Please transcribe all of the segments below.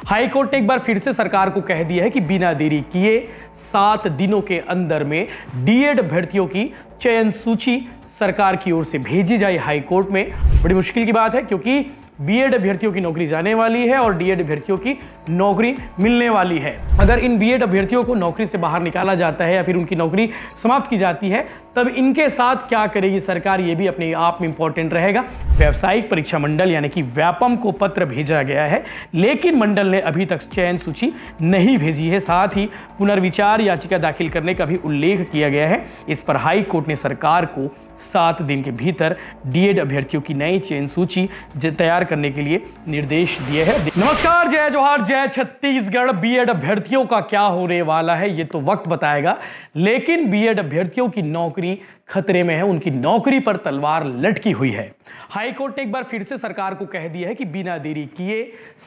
High court ने एक बार फिर से सरकार को कह दिया है कि बिना देरी किए 7 दिनों के अंदर में डीएड अभ्यर्थियों की चयन सूची सरकार की ओर से भेजी जाए हाईकोर्ट में। बड़ी मुश्किल की बात है क्योंकि बीएड अभ्यर्थियों की नौकरी जाने वाली है और डीएड अभ्यर्थियों की नौकरी मिलने वाली है। अगर इन बीएड अभ्यर्थियों को नौकरी से बाहर निकाला जाता है या फिर उनकी नौकरी समाप्त की जाती है, तब इनके साथ क्या करेगी सरकार, ये भी अपने आप में इंपॉर्टेंट रहेगा। व्यावसायिक परीक्षा मंडल यानी कि व्यापम को पत्र भेजा गया है, लेकिन मंडल ने अभी तक चयन सूची नहीं भेजी है। साथ ही पुनर्विचार याचिका दाखिल करने का भी उल्लेख किया गया है। इस पर हाई कोर्ट ने सरकार को 7 दिन के भीतर डीएड अभ्यर्थियों की नई चयन सूची तैयार करने के लिए निर्देश दिए हैं। नमस्कार, जय जोहार, जय छत्तीसगढ़। बीएड अभ्यर्थियों का क्या होने वाला है ये तो वक्त बताएगा, लेकिन बीएड अभ्यर्थियों की नौकरी खतरे में है, उनकी नौकरी पर तलवार लटकी हुई है। हाईकोर्ट ने एक बार फिर से सरकार को कह दिया है कि बिना देरी किए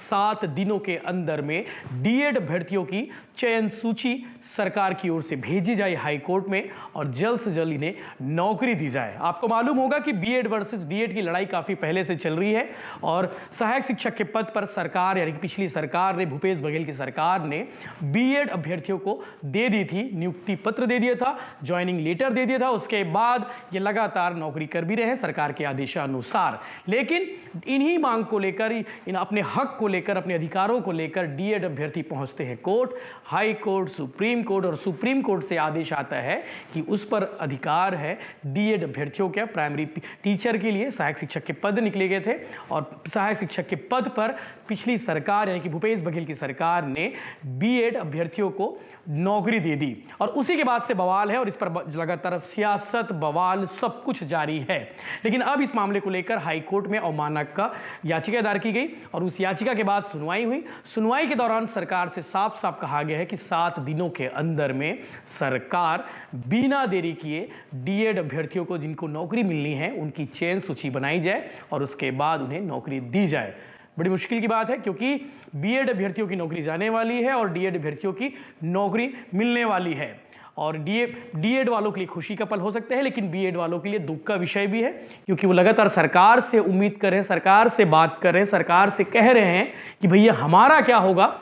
7 दिनों के अंदर में डीएड अभ्यर्थियों की चयन सूची सरकार की ओर से भेजी जाए हाईकोर्ट में और जल्द से जल्द इन्हें नौकरी दी जाए। आपको मालूम होगा कि बीएड वर्सेस डीएड की लड़ाई काफी पहले से चल रही है और सहायक शिक्षक के पद पर सरकार यानी कि पिछली सरकार ने, भूपेश बघेल की सरकार ने बीएड अभ्यर्थियों को दे दी थी, नियुक्ति पत्र दे दिया था, ज्वाइनिंग लेटर दे दिया था। उसके बाद ये लगातार नौकरी कर भी रहे हैं सरकार के आदेशानुसार। लेकिन इन्हीं मांग को लेकर, इन अपने हक को लेकर, अपने अधिकारों को लेकर डीएड अभ्यर्थी पहुंचते हैं court, high court, supreme court, और सुप्रीम कोर्ट से आदेश आता है कि उस पर अधिकार है डीएड अभ्यर्थियों के। प्राइमरी टीचर के लिए सहायक शिक्षक के पद निकले गए थे और सहायक शिक्षक के पद पर पिछली सरकार यानी कि भूपेश बघेल की सरकार ने बीएड अभ्यर्थियों को नौकरी दे दी और उसी के बाद से बवाल है और इस पर लगातार सियासत, बवाल सब कुछ जारी है। लेकिन अब इस मामले को लेकर हाईकोर्ट में अवमानना का याचिका दायर की गई और उस याचिका के बाद सुनवाई हुई। सुनवाई के दौरान सरकार से साफ साफ कहा गया है कि 7 दिनों के अंदर में सरकार बिना देरी किए डीएड अभ्यर्थियों को जिनको नौकरी मिलनी है उनकी चयन सूची बनाई जाए और उसके बाद उन्हें नौकरी दी जाए। बड़ी मुश्किल की बात है क्योंकि बीएड अभ्यर्थियों की नौकरी जाने वाली है और डीएड अभ्यर्थियों की नौकरी मिलने वाली है। और डीएड वालों के लिए खुशी का पल हो सकता है, लेकिन बीएड वालों के लिए दुख का विषय भी है क्योंकि वो लगातार सरकार से उम्मीद कर रहे हैं, सरकार से बात कर रहे हैं, सरकार से कह रहे हैं कि भैया हमारा क्या होगा,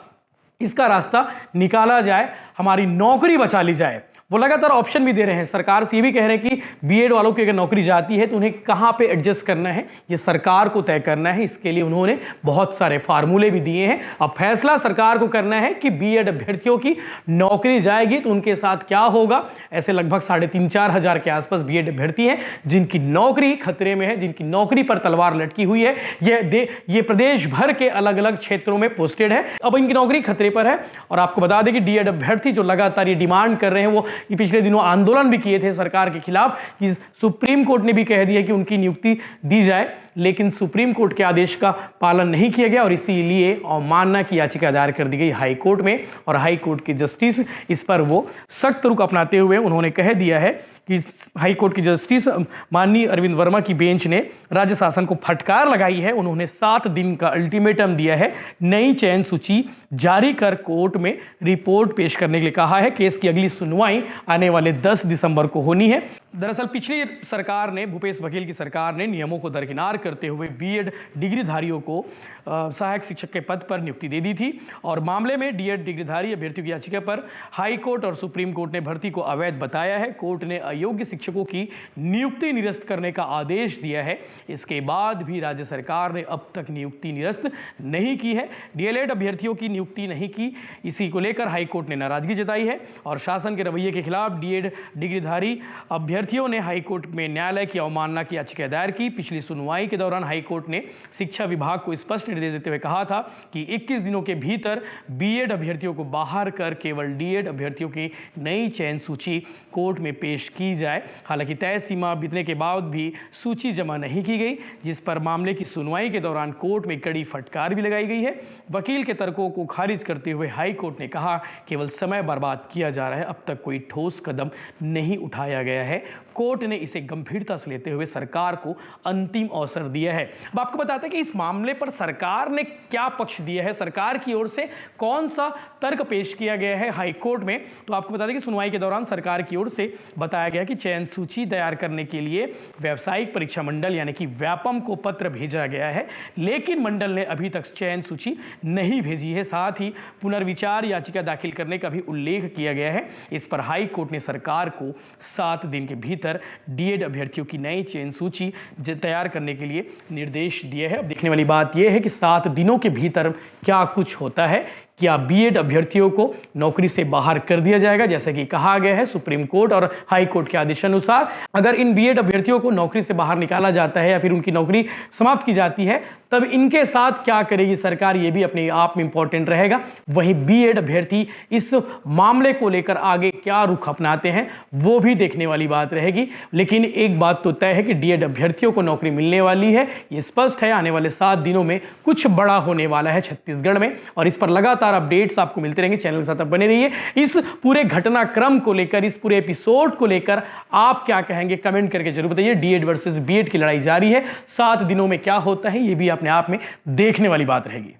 इसका रास्ता निकाला जाए, हमारी नौकरी बचा ली जाए। वो लगातार ऑप्शन भी दे रहे हैं, सरकार से ये भी कह रहे हैं कि बीएड वालों की अगर नौकरी जाती है तो उन्हें कहाँ पे एडजस्ट करना है ये सरकार को तय करना है। इसके लिए उन्होंने बहुत सारे फार्मूले भी दिए हैं। अब फैसला सरकार को करना है कि बीएड अभ्यर्थियों की नौकरी जाएगी तो उनके साथ क्या होगा। ऐसे लगभग 3,500-4 हजार के आसपास बीएड अभ्यर्थी हैं जिनकी नौकरी खतरे में है, जिनकी नौकरी पर तलवार लटकी हुई है। ये प्रदेश भर के अलग अलग क्षेत्रों में पोस्टेड है। अब इनकी नौकरी खतरे पर है और आपको बता दें कि डीएड अभ्यर्थी जो लगातार ये डिमांड कर रहे हैं, वो कि पिछले दिनों आंदोलन भी किए थे सरकार के खिलाफ कि सुप्रीम कोर्ट ने भी कह दिया कि उनकी नियुक्ति दी जाए, लेकिन सुप्रीम कोर्ट के आदेश का पालन नहीं किया गया और इसीलिए अवमानना की याचिका दायर कर दी गई हाई कोर्ट में। और हाई कोर्ट के जस्टिस इस पर वो सख्त रुख अपनाते हुए उन्होंने कह दिया है कि हाई कोर्ट की जस्टिस माननीय अरविंद वर्मा की बेंच ने राज्य शासन को फटकार लगाई है। उन्होंने 7 दिन का अल्टीमेटम दिया है, नई चयन सूची जारी कर कोर्ट में रिपोर्ट पेश करने के लिए कहा है। केस की अगली सुनवाई आने वाले 10 दिसंबर को होनी है। दरअसल पिछली सरकार ने, भूपेश बघेल की सरकार ने नियमों को दरकिनार करते हुए बीएड डिग्रीधारियों को सहायक शिक्षक के पद पर नियुक्ति दे दी थी और मामले में डीएड डिग्रीधारी अभ्यर्थियों की याचिका पर हाई कोर्ट और सुप्रीम कोर्ट ने भर्ती को अवैध बताया है। कोर्ट ने अयोग्य शिक्षकों की नियुक्ति निरस्त करने का आदेश दिया है। इसके बाद भी राज्य सरकार ने अब तक नियुक्ति निरस्त नहीं की है, डीएलएड अभ्यर्थियों की नियुक्ति नहीं की। इसी को लेकर हाई कोर्ट ने नाराजगी जताई है और शासन के रवैये के खिलाफ डीएड डिग्रीधारी अभ्यर्थियों ने हाई कोर्ट में न्यायालय की अवमानना की याचिका दायर की। पिछली सुनवाई के दौरान हाई कोर्ट ने शिक्षा विभाग को स्पष्ट निर्देश देते हुए कहा था कि 21 दिनों के भीतर बीएड अभ्यर्थियों को बाहर कर केवल डीएड अभ्यर्थियों की नई चयन सूची कोर्ट में पेश की जाए। हालांकि तय सीमा बीतने के बाद भी सूची जमा नहीं की गई, जिस पर मामले की सुनवाई के दौरान कोर्ट में कड़ी फटकार भी लगाई गई है। वकील के तर्कों को खारिज करते हुए हाई कोर्ट ने कहा केवल समय बर्बाद किया जा रहा है, अब तक कोई ठोस कदम नहीं उठाया गया है। कोर्ट ने इसे गंभीरता से लेते हुए सरकार को अंतिम अवसर दिया है। अब आपको बताते हैं कि इस मामले पर सरकार ने क्या पक्ष दिया है, सरकार की ओर से कौन सा तर्क पेश किया गया है हाई कोर्ट में। तो आपको बता दें कि सुनवाई के दौरान सरकार की ओर से बताया गया कि चयन सूची तैयार करने के लिए व्यावसायिक परीक्षा मंडल यानी कि व्यापम को पत्र भेजा गया है, लेकिन मंडल ने अभी तक चयन सूची नहीं भेजी है। साथ ही पुनर्विचार याचिका दाखिल करने का भी उल्लेख किया गया है। इस पर हाई कोर्ट ने सरकार को 7 दिन के भीतर डीएड अभ्यर्थियों की नई चयन सूची तैयार करने के लिए निर्देश दिए हैं। अब देखने वाली बात यह है कि 7 दिनों के भीतर क्या कुछ होता है। क्या बीएड अभ्यर्थियों को नौकरी से बाहर कर दिया जाएगा, जैसे कि कहा गया है सुप्रीम कोर्ट और हाई कोर्ट के आदेशानुसार। अगर इन बीएड अभ्यर्थियों को नौकरी से बाहर निकाला जाता है या फिर उनकी नौकरी समाप्त की जाती है, तब इनके साथ क्या करेगी सरकार, ये भी अपने आप में इंपॉर्टेंट रहेगा। वहीं बीएड अभ्यर्थी इस मामले को लेकर आगे क्या रुख अपनाते हैं, वो भी देखने वाली बात रहेगी। लेकिन एक बात तो तय है कि डीएड अभ्यर्थियों को नौकरी मिलने वाली है, ये स्पष्ट है। आने वाले 7 दिनों में कुछ बड़ा होने वाला है छत्तीसगढ़ में, और इस पर लगातार अपडेट्स आपको मिलते रहेंगे। चैनल के साथ आप बने रहिए। इस पूरे घटनाक्रम को लेकर, इस पूरे एपिसोड को लेकर आप क्या कहेंगे, कमेंट करके जरूर बताइए। डीएड वर्सेस बीएड की लड़ाई जारी है। 7 दिनों में क्या होता है, ये भी अपने आप में देखने वाली बात रहेगी।